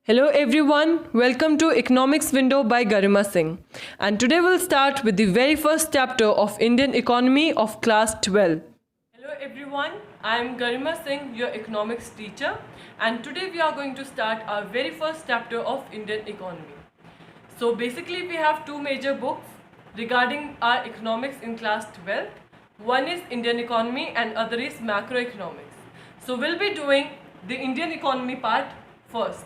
Hello everyone, welcome to Economics Window by Garima Singh. And today we'll start with the very first chapter of Indian Economy of class 12. Hello everyone, I am Garima Singh, your economics teacher, and today we are going to start our very first chapter of Indian Economy. So basically we have two major books regarding our economics in class 12. One is Indian Economy and other is Macroeconomics. So we'll be doing the Indian Economy part first.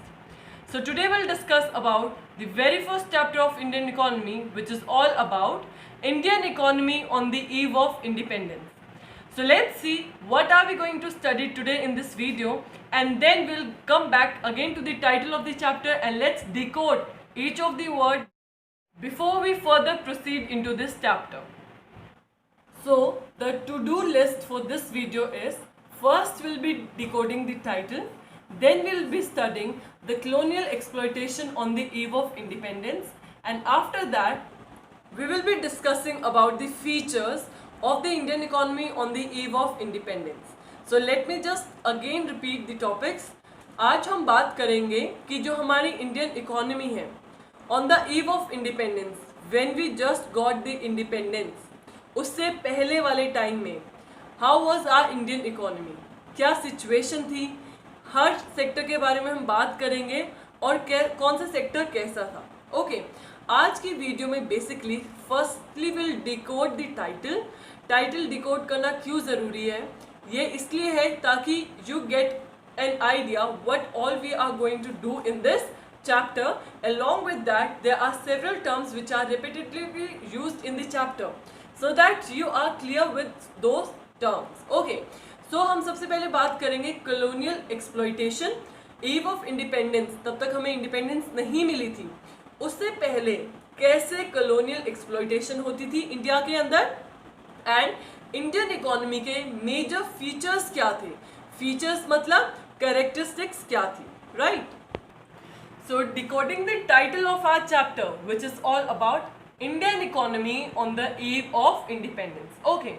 So today we'll discuss about the very first chapter of Indian economy, which is all about Indian economy on the eve of independence. So let's see what are we going to study today in this video, and then we'll come back again to the title of the chapter and let's decode each of the words before we further proceed into this chapter. So the to-do list for this video is, first we'll be decoding the title, then we'll be studying the colonial exploitation on the eve of independence, and after that we will be discussing about the features of the Indian economy on the eve of independence. So let me just again repeat the topics. आज हम बात करेंगे कि जो हमारी Indian economy है on the eve of independence, when we just got the independence, उससे पहले वाले टाइम में how was our Indian economy, क्या सिचुएशन थी, हर सेक्टर के बारे में हम बात करेंगे और कौन सा सेक्टर कैसा था. ओके, आज की वीडियो में basically firstly will decode the title decode करना क्यों ज़रूरी है, ये इसलिए है ताकि you get an idea what all we are going to do in this chapter. Along with that, there are several terms which are repetitively used in the chapter, so that you are clear with those terms. Okay. So हम सबसे पहले बात करेंगे colonial exploitation. Ewe of independence, तब तक हमें independence नहीं मिली थी, उससे पहले कैसे कॉलोनियल एक्सप्लॉइटेशन होती थी इंडिया के अंदर, एंड इंडियन इकोनॉमी के मेजर फीचर्स क्या थे. फीचर्स मतलब कैरेक्टरिस्टिक्स क्या थी, right. So decoding the title of our chapter which is all about Indian economy on the eve of independence. Okay,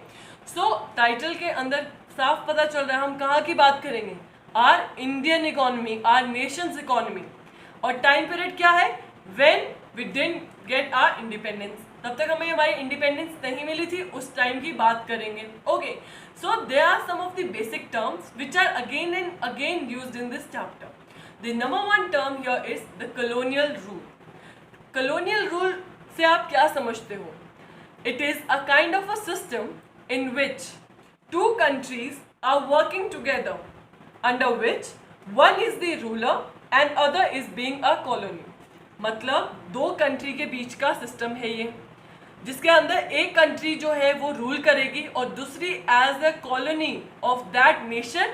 so title के अंदर साफ पता चल रहा है हम कहाँ की बात करेंगे, our Indian economy, our nation's economy. और टाइम पीरियड क्या है, when we didn't get our independence, तब तक हमें हमारी इंडिपेंडेंस नहीं मिली थी, उस टाइम की बात करेंगे. Okay, so there are some of the basic terms which are again and again used in this chapter. The number one term here is the colonial rule. Colonial rule से आप क्या समझते हो? It is a kind of a system in which two countries are working together, under which one is the ruler and other is being a colony. मतलब दो country के बीच का system है ये, जिसके अंदर एक कंट्री जो है वो रूल करेगी और दूसरी as a colony of that nation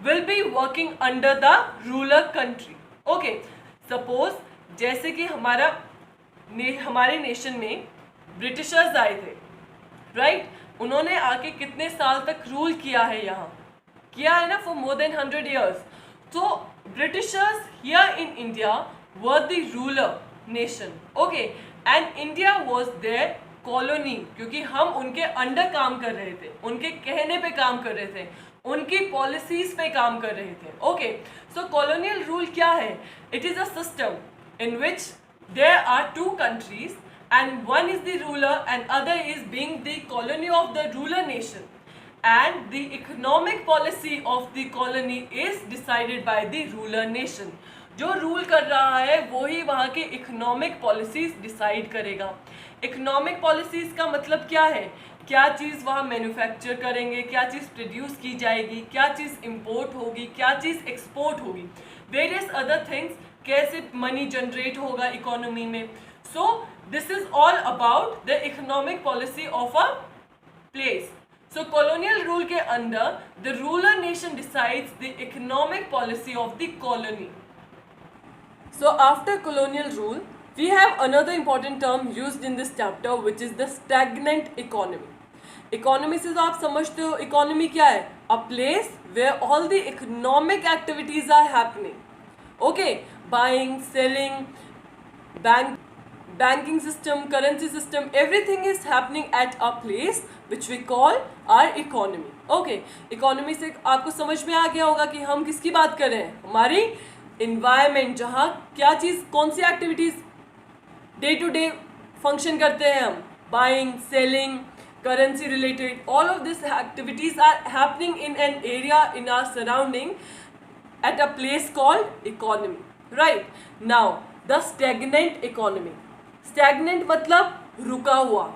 will be working under the ruler country. Okay, suppose जैसे कि हमारे नेशन में ब्रिटिशर्स आए थे, राइट. उन्होंने आके कितने साल तक रूल किया है, यहाँ किया है ना, फॉर मोर देन 100 years. तो Britishers here in India were the ruler nation. Okay, and India was their colony, क्योंकि हम उनके अंडर काम कर रहे थे, उनके कहने पे काम कर रहे थे, उनकी पॉलिसीज पे काम कर रहे थे. ओके, सो कॉलोनियल रूल क्या है? It is a system in which there are two countries and one is the ruler and other is being the colony of the ruler nation, and the economic policy of the colony is decided by the ruler nation. जो rule कर रहा है वो ही वहाँ के economic policies decide करेगा. Economic policies का मतलब क्या है, क्या चीज़ वहाँ मैन्युफैक्चर करेंगे, क्या चीज़ प्रोड्यूस की जाएगी, क्या चीज़ इम्पोर्ट होगी, क्या चीज़ एक्सपोर्ट होगी, वेरियस अदर थिंग्स, कैसे मनी जनरेट होगा इकोनॉमी में. So this is all about the economic policy of a place. So colonial rule के अंदर the ruler nation decides the economic policy of the colony. So after colonial rule, we have another important term used in this chapter, which is the stagnant economy. Economy से तो आप समझते हो economy क्या है? A place where all the economic activities are happening. Okay, buying, selling, banking system, currency system, everything is happening at a place which we call our economy. Okay, economy से आपको समझ में आ गया होगा कि हम किसकी बात कर रहे हैं, हमारी इन्वायरमेंट, जहाँ क्या चीज़, कौन सी activities day to day function करते हैं हम, buying, selling, currency related, all of these activities are happening in an area in our surrounding at a place called economy. Right? Now the stagnant economy. Stagnant मतलब रुका हुआ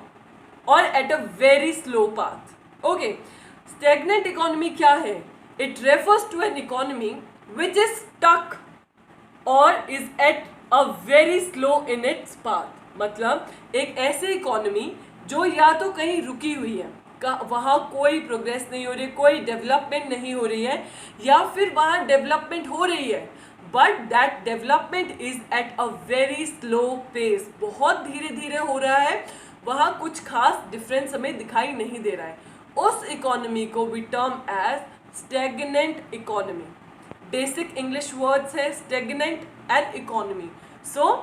और at a very slow path. Okay, stagnant economy क्या है? It refers to an economy which is stuck or is at a very slow in its path. मतलब एक ऐसे economy जो या तो कहीं रुकी हुई है, वहाँ कोई प्रोग्रेस नहीं हो रही, कोई डेवलपमेंट नहीं हो रही है, या फिर वहाँ डेवलपमेंट हो रही है but that development is at a very slow pace, बहुत धीरे धीरे हो रहा है, वहाँ कुछ खास डिफरेंस हमें दिखाई नहीं दे रहा है. उस इकोनॉमी को we term as stagnant economy. Basic English words है stagnant and economy. So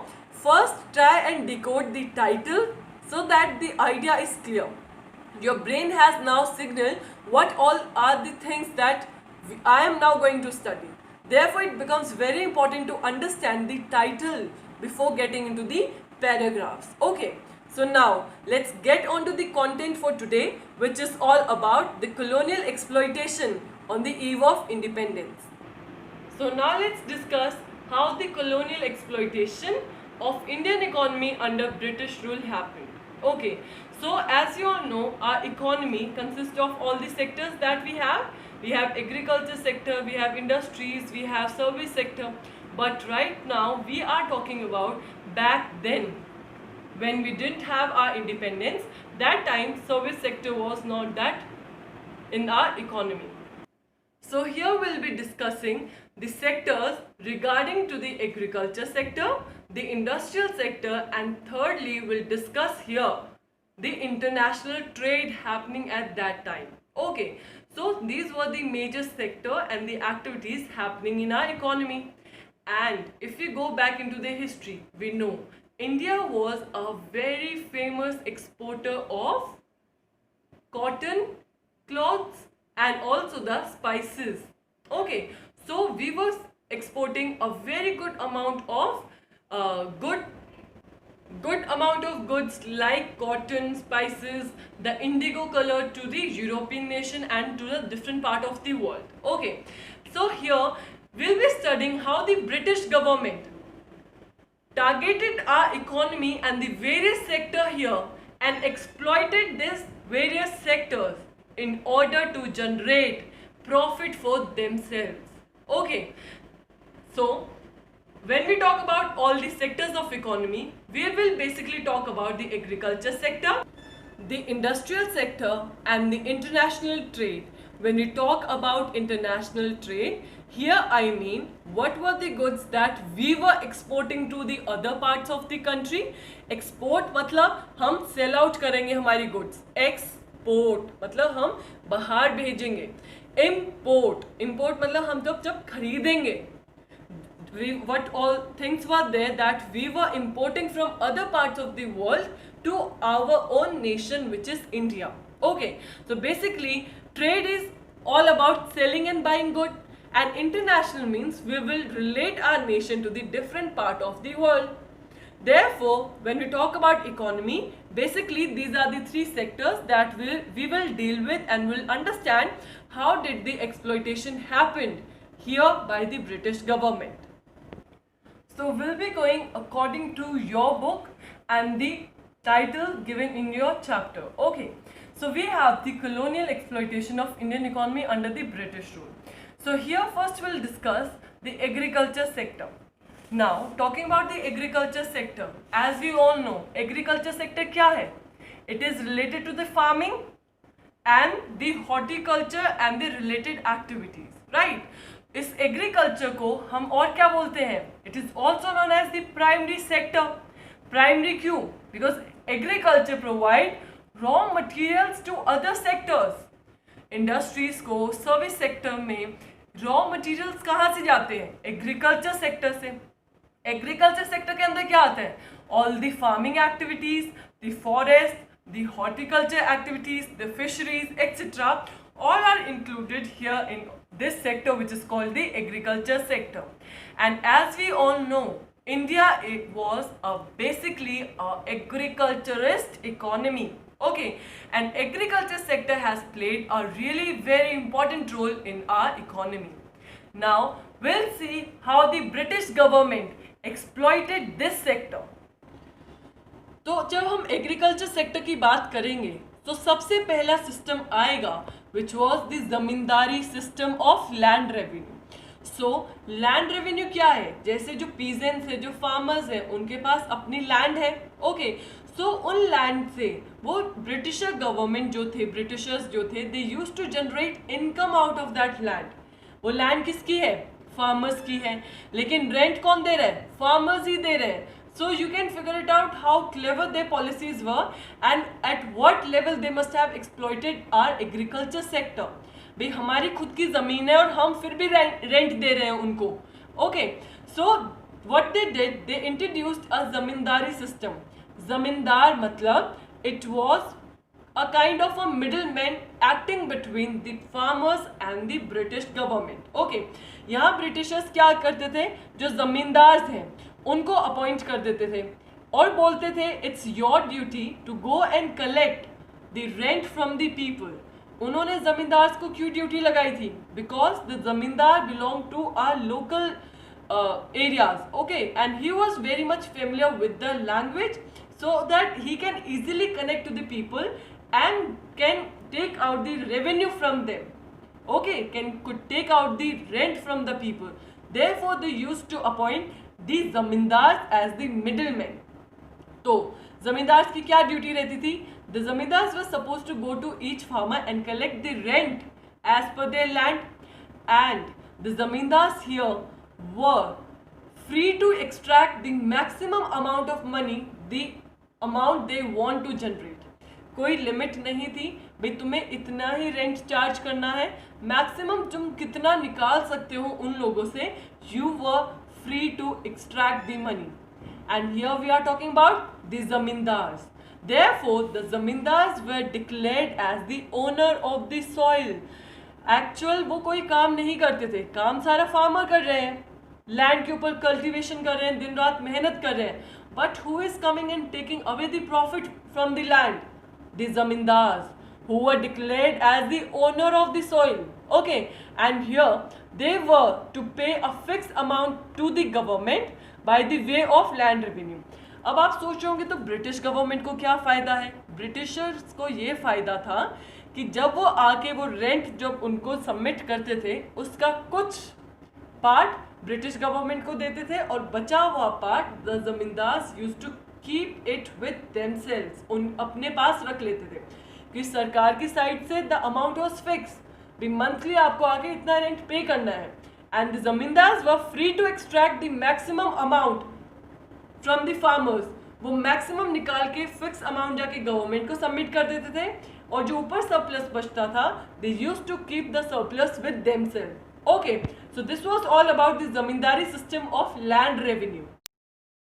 first try and decode the title so that the idea is clear. Your brain has now signaled what all are the things that I am now going to study. Therefore, it becomes very important to understand the title before getting into the paragraphs. Okay, so now let's get on to the content for today, which is all about the colonial exploitation on the eve of independence. So now let's discuss how the colonial exploitation of Indian economy under British rule happened. Okay, so as you all know, our economy consists of all the sectors that we have. We have agriculture sector, we have industries, we have service sector. But right now we are talking about back then when we didn't have our independence. That time service sector was not that in our economy. So here we'll be discussing the sectors regarding to the agriculture sector, the industrial sector, and thirdly we'll discuss here the international trade happening at that time. Okay, so these were the major sector and the activities happening in our economy. And if we go back into the history, we know India was a very famous exporter of cotton, clothes, and also the spices. Okay, so we were exporting a very good amount of good amount of goods like cotton, spices, the indigo color to the European nation and to the different part of the world. Okay, so here we'll be studying how the British government targeted our economy and the various sector here and exploited these various sectors in order to generate profit for themselves. Okay, so when we talk about all the sectors of economy, we will basically talk about the agriculture sector, the industrial sector, and the international trade. When we talk about international trade, here I mean what were the goods that we were exporting to the other parts of the country. Export मतलब हम sell out करेंगे हमारी goods. Export मतलब हम बाहर भेजेंगे. Import मतलब हम जब खरीदेंगे. What all things were there that we were importing from other parts of the world to our own nation, which is India. Okay, so basically trade is all about selling and buying good, and international means we will relate our nation to the different part of the world. Therefore, when we talk about economy, basically these are the three sectors that we will deal with and will understand how did the exploitation happen here by the British government. So we'll be going according to your book and the title given in your chapter. Okay, so we have the colonial exploitation of Indian economy under the British rule. So here first we'll discuss the agriculture sector. Now talking about the agriculture sector, as we all know, agriculture sector क्या है? It is related to the farming and the horticulture and the related activities, right? इस agriculture को हम और क्या बोलते हैं? It is also known as the primary sector. Primary क्यों? Because agriculture provide raw materials to other sectors. Industries को service sector में रॉ मटेरियल्स कहाँ से जाते हैं? एग्रीकल्चर सेक्टर से. एग्रीकल्चर सेक्टर के अंदर क्या आता है? All the farming activities, the forest, the horticulture activities, the fisheries etcetera, all are included here in this sector, which is called the agriculture sector. And as we all know, India it was basically a agriculturist economy. Okay, and agriculture sector has played a really very important role in our economy. Now we'll see how the British government exploited this sector. तो जब हम agriculture sector की बात करेंगे तो सबसे पहला system आएगा which was the zamindari system of land revenue. So land revenue क्या है? जैसे जो पीजेंट्स है, जो फार्मर्स है, उनके पास अपनी लैंड है. ओके, सो उन लैंड से वो ब्रिटिशर गवर्नमेंट जो थे, ब्रिटिशर्स जो थे, they use to generate income out of that land. वो लैंड किसकी है? फार्मर्स की है. लेकिन रेंट कौन दे रहा है? फार्मर्स ही दे रहे हैं. So you can figure it out how clever their policies were and at what level they must have exploited our agriculture sector. भाई हमारी खुद की ज़मीन है और हम फिर भी रेंट दे रहे हैं उनको. Okay, so what they did, they introduced a ज़मींदारी system. ज़मींदार मतलब it was a kind of a middleman acting between the farmers and the British government. Okay, यहाँ ब्रिटिशर्स क्या करते थे? जो ज़मींदार थे उनको अपॉइंट कर देते थे और बोलते थे it's your duty to go and collect the rent from the people. उन्होंने जमींदार को क्यों ड्यूटी लगाई थी? Because the zamindar belong to our local areas. Okay, and he was very much familiar with the language so that he can easily connect to the people and can take out the revenue from them. Okay, could take out the rent from the people. Therefore, they used to appoint the zamindars as the middlemen. तो zamindars की क्या duty रहती थी? The zamindars were supposed to go to each farmer and collect the rent as per their land, and the zamindars here were free to extract the maximum amount of money, the amount they want to generate. कोई limit नहीं थी भाई तुम्हें इतना ही rent charge करना है, maximum तुम कितना निकाल सकते हो उन लोगों से. You were free to extract the money. And here we are talking about the zamindars. Therefore the zamindars were declared as the owner of the soil. Actual वो कोई काम नहीं करते थे, काम सारा फार्मर कर रहे हैं, लैंड के ऊपर कल्टीवेशन कर रहे हैं, दिन रात मेहनत कर रहे हैं. But who is coming and taking away the profit from the land? The zamindars who were declared as the owner of the soil. Okay, and here they were to pay a fixed amount to the government by the way of land revenue. अब आप सोच रहे होंगे तो British government को क्या फ़ायदा है? ब्रिटिशर्स को ये फ़ायदा था कि जब वो आके वो रेंट जब उनको सबमिट करते थे उसका कुछ पार्ट ब्रिटिश गवर्नमेंट को देते थे और बचा हुआ part the zamindars used to keep it with themselves, उन अपने पास रख लेते थे. कि सरकार की साइड से द अमाउंट वाज फिक्स, भी मंथली आपको आके इतना रेंट पे करना है. And the zamindars were free to extract the maximum amount from the farmers. वो मैक्सिमम निकाल के फिक्स अमाउंट जाके गवर्नमेंट को सबमिट कर देते थे और जो ऊपर सरप्लस बचता था they used to keep the surplus with themselves. Okay, so this was all about the zamindari system of land revenue.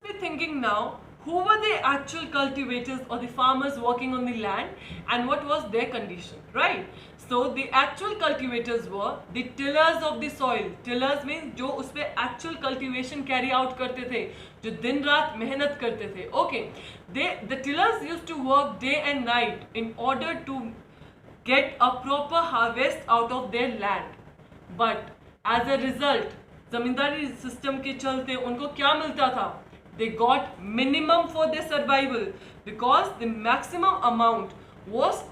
We thinking now who were the actual cultivators or the farmers working on the land and what was their condition, right? So the actual cultivators were the tillers of the soil. Tillers means जो उस पे actual cultivation carry out करते थे, जो दिन रात मेहनत करते थे. Okay, the tillers used to work day and night in order to get a proper harvest out of their land. But as a result, zamindari system के चलते उनको क्या मिलता था? They got minimum for their survival because the maximum amount was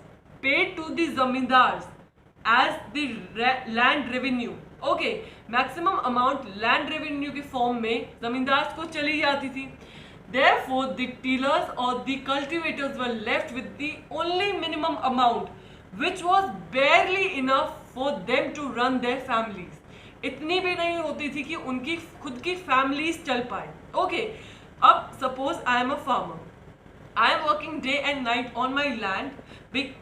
paid to the zamindars as the land revenue. Okay, maximum amount land revenue के form में zamindars को चली जाती थी. Therefore, the tillers or the cultivators were left with the only minimum amount which was barely enough for them to run their families. इतनी भी नहीं होती थी कि उनकी खुद की families चल पाए. Okay, अब suppose I am a farmer, I am working day and night on my land.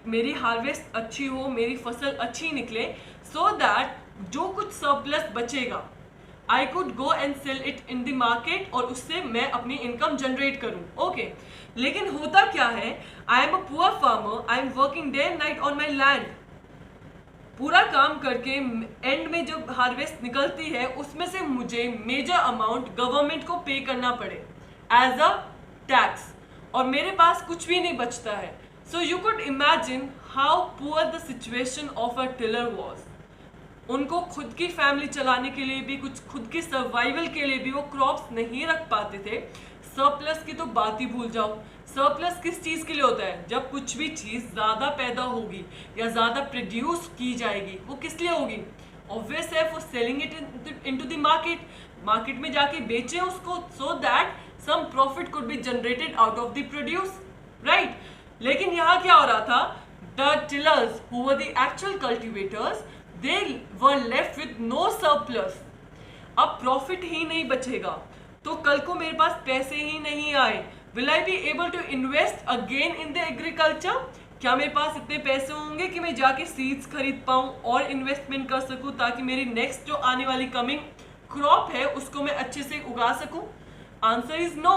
मेरी हार्वेस्ट अच्छी हो, मेरी फसल अच्छी निकले, सो दैट जो कुछ सरप्लस बचेगा I could go and sell it in the market और उससे मैं अपनी इनकम जनरेट करूं. ओके, लेकिन होता क्या है? I am a poor farmer, I am working day and night on my land. पूरा काम करके एंड में जब हार्वेस्ट निकलती है उसमें से मुझे मेजर अमाउंट गवर्नमेंट को पे करना पड़े एज अ टैक्स, और मेरे पास कुछ भी नहीं बचता है. So you could imagine how poor the situation of a tiller was. उनको खुद की फैमिली चलाने के लिए भी, कुछ खुद की सर्वाइवल के लिए भी वो क्रॉप्स नहीं रख पाते थे. सरप्लस की तो बात ही भूल जाओ. सरप्लस किस चीज़ के लिए होता है? जब कुछ भी चीज़ ज़्यादा पैदा होगी या ज़्यादा प्रोड्यूस की जाएगी, वो किस लिए होगी? ऑब्वियस है, for selling it into the market. Market में जाके बेचें उसको, so that some profit could be generated out of the produce, right. लेकिन यहाँ क्या हो रहा था? The tillers who were the actual cultivators, they were left with no surplus. अब प्रॉफिट ही नहीं बचेगा तो कल को मेरे पास पैसे ही नहीं आए. Will I be able to invest again in the agriculture? क्या मेरे पास इतने पैसे होंगे कि मैं जाके सीड्स खरीद पाऊँ और इन्वेस्टमेंट कर सकूँ ताकि मेरी नेक्स्ट जो आने वाली कमिंग क्रॉप है उसको मैं अच्छे से उगा सकूँ? आंसर इज नो,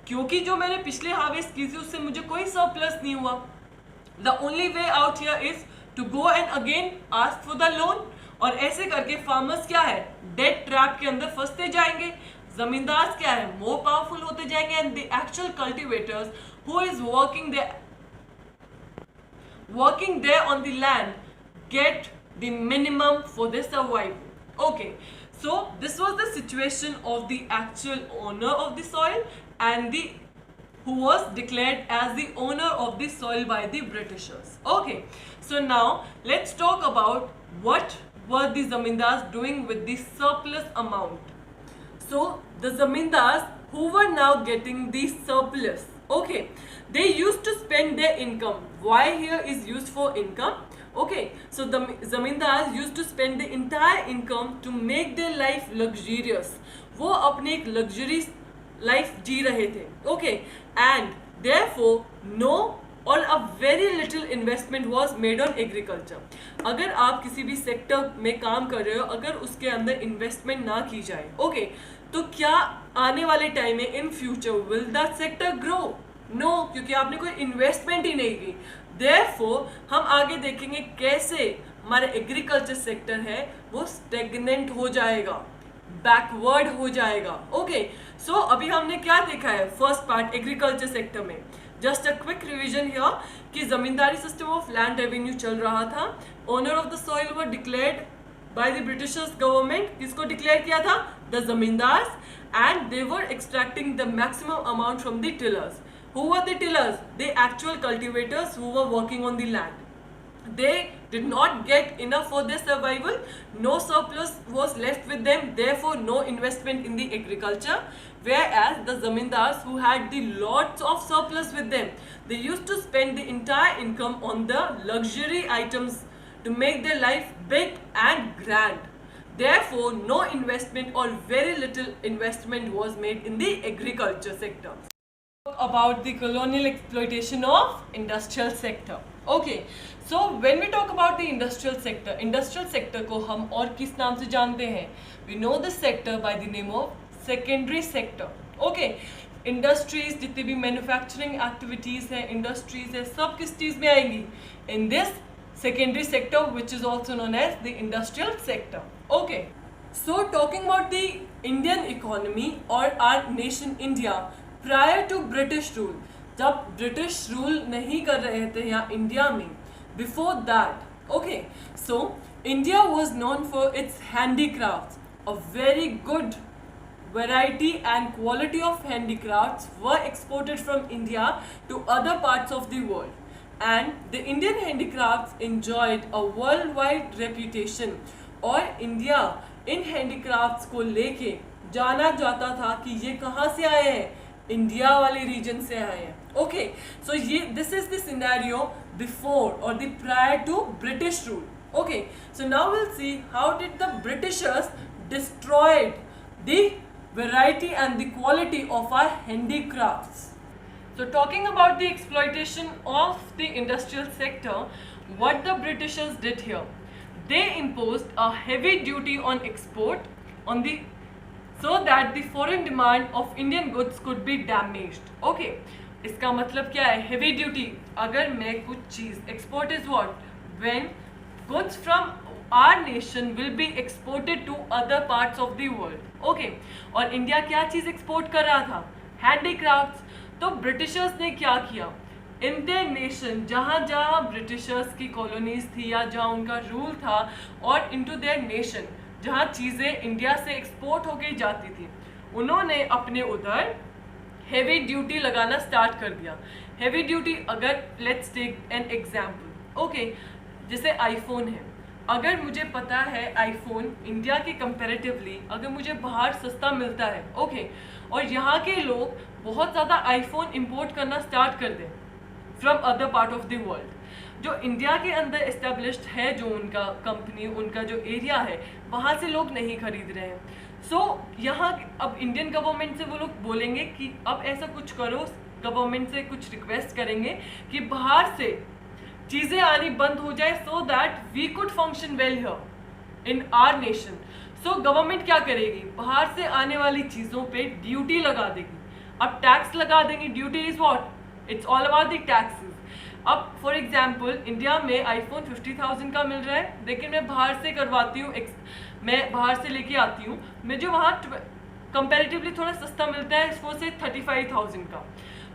क्योंकि जो मैंने पिछले हार्वेस्ट की थी उससे मुझे कोई सरप्लस नहीं हुआ. The only way out here is to go and again ask for the loan. और ऐसे करके फार्मर्स क्या है? डेट ट्रैप के अंदर फंसते जाएंगे. जमींदार क्या है? मोर पावरफुल होते जाएंगे. And the actual cultivators who is working there on the land get the minimum for their survival. Okay, so this was the situation of the actual owner of the soil and the who was declared as the owner of the soil by the Britishers. Okay, so now let's talk about what were the zamindars doing with the surplus amount. So the zamindars who were now getting the surplus, okay, they used to spend their income. Why here is used for income? Okay, so the zamindars used to spend the entire income to make their life luxurious. वो अपने एक luxury life जी रहे थे. Okay, and therefore no or a very little investment was made on agriculture. अगर आप किसी भी sector में काम कर रहे हो, अगर उसके अंदर इन्वेस्टमेंट ना की जाए, ओके, तो क्या आने वाले टाइम में in future will that sector grow? No, क्योंकि आपने कोई इन्वेस्टमेंट ही नहीं की. देयरफॉर हम आगे देखेंगे कैसे हमारा एग्रीकल्चर सेक्टर है वो स्टेगनेंट हो जाएगा, बैकवर्ड हो जाएगा. ओके, सो अभी हमने क्या देखा है फर्स्ट पार्ट एग्रीकल्चर सेक्टर में. Just a quick revision here कि जमींदारी सिस्टम ऑफ लैंड रेवेन्यू चल रहा था. Owner of the soil were declared by the Britishers government. किसको डिक्लेयर किया था? The zamindars. And they were extracting the maximum amount from the tillers. Who were the tillers? The actual cultivators who were working on the land. They did not get enough for their survival. No surplus was left with them. Therefore, no investment in the agriculture. Whereas the zamindars who had the lots of surplus with them, they used to spend the entire income on the luxury items to make their life big and grand. Therefore, no investment or very little investment was made in the agriculture sector. About the colonial exploitation of industrial sector. Okay, so when we talk about the industrial sector को हम और किस नाम से जानते हैं? We know this sector by the name of secondary sector. Okay, industries जितनी भी manufacturing activities हैं, industries है, सब किस चीज़ में आएंगी? In this secondary sector, which is also known as the industrial sector. Okay, so talking about the Indian economy or our nation India prior to British rule, जब British rule नहीं कर रहे थे यहाँ इंडिया में, before that, okay, so India was known for its handicrafts. A very good variety and quality of handicrafts were exported from India to other parts of the world, and the Indian handicrafts enjoyed a worldwide reputation. और India in handicrafts को लेके जाना जाता था कि ये कहाँ से आए हैं? इंडिया वाले रीजन से आए हैं. ओके, सो ये this is the scenario before और the prior to British rule. Okay, so now will see how did the Britishers destroyed the variety and the quality of our handicrafts. So talking about the exploitation of the industrial sector, what the Britishers did here, they imposed a heavy duty on export on the so that the foreign demand of Indian goods could be damaged. Okay, इसका मतलब क्या है? heavy duty. अगर मैं कुछ चीज़, export is what? When goods from our nation will be exported to other parts of the world। Okay, और India क्या चीज़ export कर रहा था? हैंडीक्राफ्ट्स। तो ब्रिटिशर्स ने क्या किया, इंडियन नेशन जहाँ जहाँ ब्रिटिशर्स की कॉलोनीज थी या जहाँ उनका रूल था, और इनटू देयर नेशन जहाँ चीज़ें इंडिया से एक्सपोर्ट होके जाती थी, उन्होंने अपने उधर हेवी ड्यूटी लगाना स्टार्ट कर दिया। हेवी ड्यूटी, अगर let's take an example, okay, जैसे आईफोन है, अगर मुझे पता है आईफोन इंडिया के कंपैरेटिवली अगर मुझे बाहर सस्ता मिलता है, ओके, और यहाँ के लोग बहुत ज़्यादा आईफोन इंपोर्ट करना स्टार्ट कर दें from other part of the world, जो इंडिया के अंदर इस्टेब्लिश्ड है, जो उनका कंपनी, उनका जो एरिया है, वहाँ से लोग नहीं खरीद रहे हैं। सो यहाँ अब इंडियन गवर्नमेंट से वो लोग बोलेंगे कि अब ऐसा कुछ करो, गवर्नमेंट से कुछ रिक्वेस्ट करेंगे कि बाहर से चीज़ें आनी बंद हो जाए, so that we could function well here in our nation. So government क्या करेगी, बाहर से आने वाली चीज़ों पे ड्यूटी लगा देगी। अब टैक्स लगा देंगी, duty is what, it's all about the taxes. अब फॉर एग्जाम्पल इंडिया में आईफोन 50,000 का मिल रहा है, लेकिन मैं बाहर से करवाती हूँ, मैं बाहर से लेके आती हूँ, मुझे वहाँ कंपैरेटिवली थोड़ा सस्ता मिलता है, इसको से 35,000 का।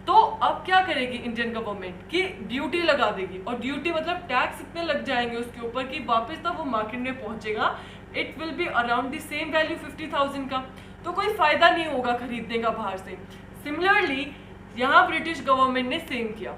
तो अब क्या करेगी इंडियन गवर्नमेंट कि ड्यूटी लगा देगी, और ड्यूटी मतलब टैक्स इतने लग जाएंगे उसके ऊपर कि वापस तब वो मार्केट में पहुंचेगा, it will be around the same value 50,000 का, तो कोई फायदा नहीं होगा खरीदने का बाहर से। सिमिलरली यहाँ ब्रिटिश गवर्नमेंट ने सेम किया,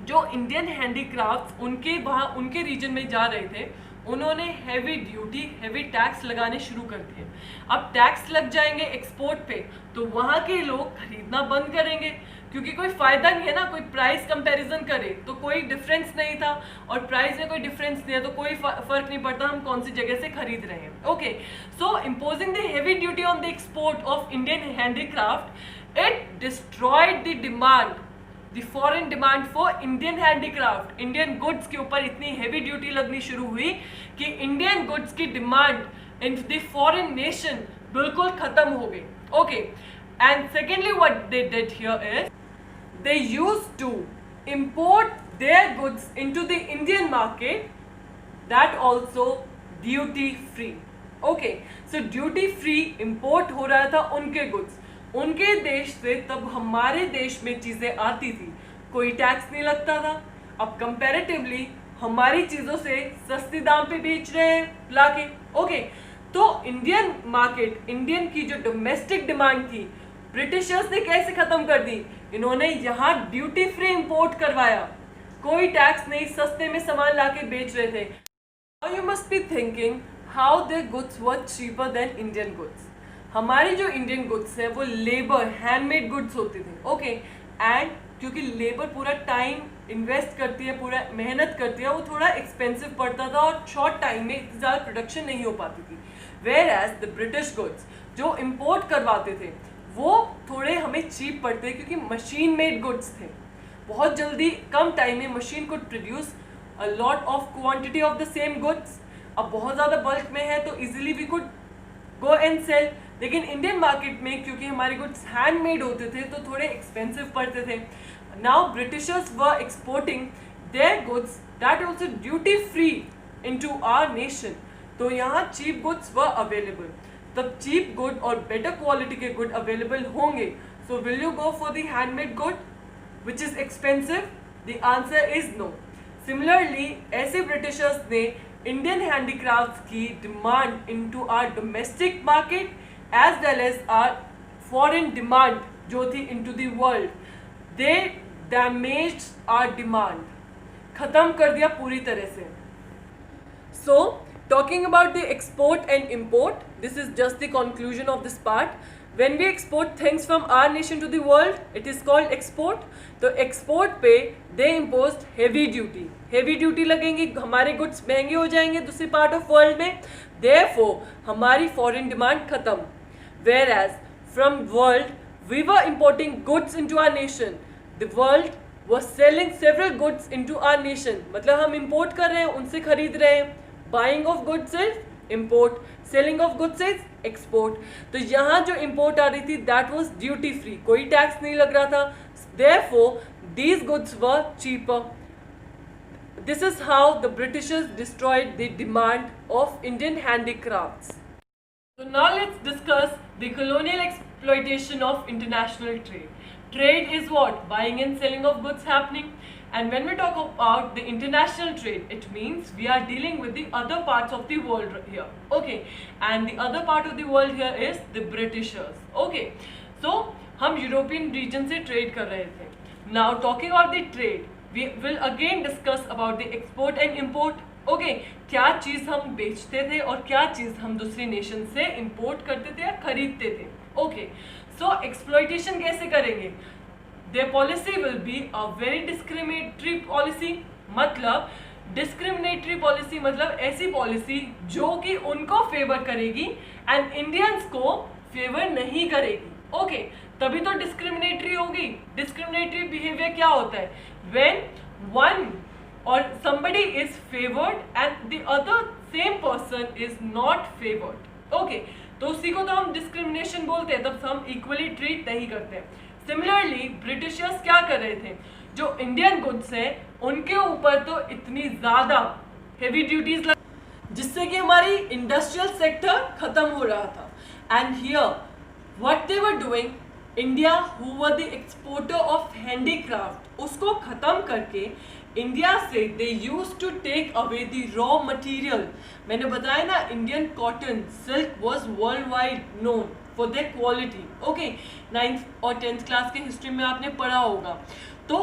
जो इंडियन हैंडीक्राफ्ट्स उनके वहाँ उनके रीजन में जा रहे थे, उन्होंने हैवी ड्यूटी, हैवी टैक्स लगाने शुरू कर दिए। अब टैक्स लग जाएंगे एक्सपोर्ट पे, तो वहाँ के लोग खरीदना बंद करेंगे, क्योंकि कोई फायदा नहीं है ना, कोई प्राइस कंपैरिजन करे तो कोई डिफरेंस नहीं था, और प्राइस में कोई डिफरेंस नहीं है तो कोई फर्क नहीं पड़ता हम कौन सी जगह से खरीद रहे हैं। Okay, so imposing the heavy duty on the export of Indian handicraft, it destroyed the demand, the foreign demand for Indian handicraft. Indian goods के ऊपर इतनी हेवी ड्यूटी लगनी शुरू हुई कि इंडियन गुड्स की demand in the foreign nation बिल्कुल खत्म हो गई। Okay, and secondly what they did here is they used to import their goods into the Indian market, that also duty free। okay, so duty free import हो रहा था उनके goods उनके देश से, तब हमारे देश में चीज़ें आती थी, कोई टैक्स नहीं लगता था। अब कंपैरेटिवली हमारी चीज़ों से सस्ती दाम पे बेच रहे हैं लाके। ओके, तो इंडियन मार्केट, इंडियन की जो डोमेस्टिक डिमांड थी, ब्रिटिशर्स ने कैसे खत्म कर दी, इन्होंने यहाँ ड्यूटी फ्री इंपोर्ट करवाया, कोई टैक्स नहीं, सस्ते में सामान लाके बेच रहे थे। Now you must be thinking how their goods were cheaper than Indian goods. हमारी जो इंडियन गुड्स है वो लेबर, हैंडमेड गुड्स होती थी। ओके, एंड क्योंकि लेबर पूरा टाइम इन्वेस्ट करती है, पूरा मेहनत करती है, वो थोड़ा एक्सपेंसिव पड़ता था और शॉर्ट टाइम में इतनी ज़्यादा प्रोडक्शन नहीं हो पाती थी। Whereas the British goods जो इम्पोर्ट करवाते थे वो थोड़े हमें चीप पड़ते, क्योंकि मशीन मेड गुड्स थे, बहुत जल्दी कम टाइम में machine could produce a lot of quantity of the same goods. अब बहुत ज़्यादा बल्क में है तो easily we could go and sell. लेकिन इंडियन मार्केट में क्योंकि हमारे गुड्स हैंडमेड होते थे तो थोड़े एक्सपेंसिव पड़ते थे। Now Britishers were exporting their goods that also duty free into our nation, तो यहाँ चीप गुड्स वर अवेलेबल। तब चीप गुड और बेटर क्वालिटी के गुड अवेलेबल होंगे, so will you go for the handmade good which is expensive? The answer is no. Similarly ऐसे Britishers ने Indian handicrafts की demand into our domestic market as well as our foreign demand जो थी into the world, they damaged our demand, खत्म कर दिया पूरी तरह से। सो talking about the export and import, this is just the conclusion of this part. When we export things from our nation to the world, it is called export. तो export पे they imposed heavy duty, heavy duty लगेंगी, हमारे goods महंगे हो जाएंगे दूसरी part of world में, therefore हमारी foreign demand खत्म। Whereas from world we were importing goods into our nation, the world was selling several goods into our nation, मतलब हम import कर रहे हैं, उनसे खरीद रहे हैं। Buying of goods is import, selling of goods is export. तो यहाँ जो इम्पोर्ट आ रही थी दैट वाज ड्यूटी फ्री, कोई टैक्स नहीं लग रहा था, therefore these goods were cheaper. this is how the Britishers destroyed the demand of Indian handicrafts. So now let's discuss the colonial exploitation of international trade. Trade is what? Buying and selling of goods happening. And when we talk about the international trade, it means we are dealing with the other parts of the world here. Okay. And the other part of the world here is the Britishers. Okay. So हम European region से trade कर रहे थे. Now talking about the trade, we will again discuss about the export and import. Okay क्या चीज़ हम बेचते थे और क्या चीज़ हम दूसरी नेशन से इंपोर्ट करते थे या खरीदते थे. ओके सो एक्सप्लॉइटेशन कैसे करेंगे? Their policy will be a very discriminatory policy. मतलब डिस्क्रिमिनेटरी पॉलिसी मतलब ऐसी पॉलिसी जो कि उनको फेवर करेगी एंड इंडियंस को फेवर नहीं करेगी. ओके तभी तो डिस्क्रिमिनेटरी होगी. डिस्क्रिमिनेटरी बिहेवियर क्या होता है? When one or somebody is favored and the other same person is not favored. Okay, तो उसी को तो हम डिस्क्रिमिनेशन बोलते हैं. तब हम इक्वली ट्रीट नहीं करते. सिमिलरली ब्रिटिशर्स क्या कर रहे थे? जो इंडियन गुड्स हैं उनके ऊपर तो इतनी ज़्यादा हेवी ड्यूटीज जिससे कि हमारी इंडस्ट्रियल सेक्टर खत्म हो रहा था. And here what they were doing, India who were the exporter of handicraft, उसको ख़त्म करके इंडिया से they use to take away the raw material. मैंने बताया ना, Indian cotton silk was world wide known for their quality. Okay 9th और 10th class के history में आपने पढ़ा होगा. तो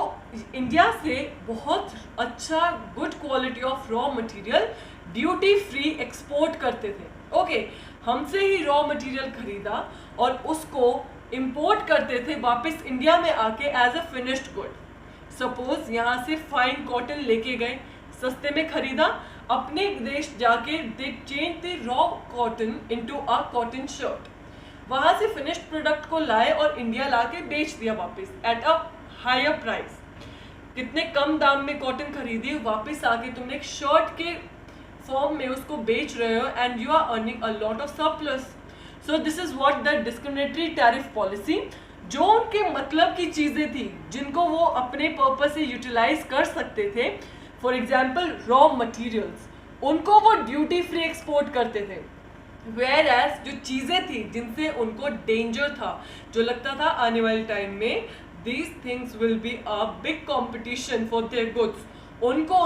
इंडिया से बहुत अच्छा good quality of raw material duty free export करते थे. ओके हमसे ही रॉ मटीरियल खरीदा और उसको इम्पोर्ट करते थे वापस इंडिया में आके as a finished good. Suppose यहाँ से फाइन कॉटन लेके गए, सस्ते में खरीदा, अपने देश जाके दे change the raw cotton into a cotton shirt. वहाँ से फिनिश्ड प्रोडक्ट को लाए और इंडिया लाके बेच दिया वापस एट अ हायर प्राइस. कितने कम दाम में कॉटन खरीदी, वापस आके तुमने एक शर्ट के फॉर्म में उसको बेच रहे हो and you are earning a lot of surplus. So this is what the discriminatory tariff policy. जो उनके मतलब की चीज़ें थी जिनको वो अपने पर्पज से यूटिलाइज कर सकते थे, फॉर एग्जाम्पल रॉ मटीरियल्स, उनको वो ड्यूटी फ्री एक्सपोर्ट करते थे. वेयर एज जो चीज़ें थी जिनसे उनको डेंजर था, जो लगता था आने वाले टाइम में these things will be a big competition for their goods, उनको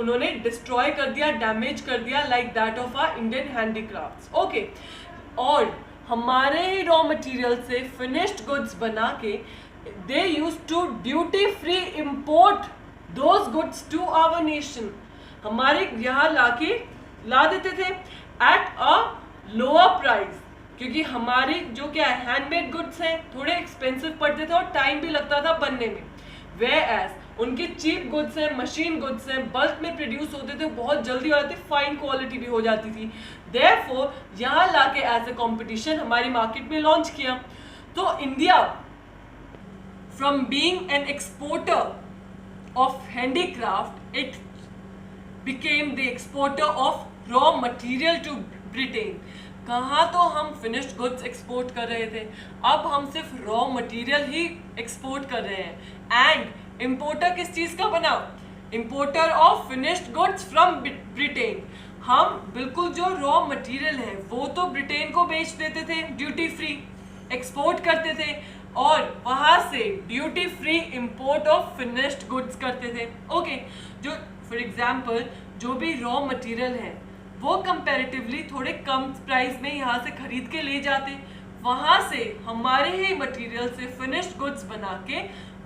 उन्होंने डिस्ट्रॉय कर दिया, डैमेज कर दिया, like that of our Indian handicrafts. Okay और हमारे ही रॉ मटीरियल से फिनिश्ड गुड्स बना के they use to duty free import those goods to our nation. हमारे यहाँ ला देते थे एट अ लोअर प्राइस, क्योंकि हमारे जो क्या है हैंडमेड गुड्स हैं थोड़े एक्सपेंसिव पड़ते थे और टाइम भी लगता था बनने में. वेयर एज उनके चीप गुड्स हैं, मशीन गुड्स हैं, बल्क में प्रोड्यूस होते थे, बहुत जल्दी हो जाते, फाइन क्वालिटी भी हो जाती थी. देयरफॉर यहाँ लाके एज ए कंपटीशन हमारी मार्केट में लॉन्च किया. तो India from being an exporter of handicraft it became the exporter of raw material to Britain. कहाँ तो हम फिनिश्ड गुड्स एक्सपोर्ट कर रहे थे, अब हम सिर्फ रॉ मटेरियल ही एक्सपोर्ट कर रहे हैं. एंड इम्पोर्टर किस चीज़ का बना? Importer of finished goods from Britain. हम बिल्कुल जो रॉ मटेरियल है वो तो ब्रिटेन को बेच देते थे, ड्यूटी फ्री एक्सपोर्ट करते थे और वहाँ से duty free import of finished goods करते थे. ओके जो फॉर एग्जाम्पल जो भी रॉ मटेरियल है वो कंपैरेटिवली थोड़े कम प्राइस में यहाँ से खरीद के ले जाते, वहाँ से हमारे ही मटेरियल से फिनिश्ड गुड्स बना के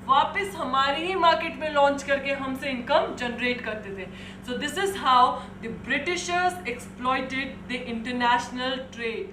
वापस हमारी ही मार्केट में लॉन्च करके हमसे इनकम जनरेट करते थे. सो this is how the Britishers exploited the international trade.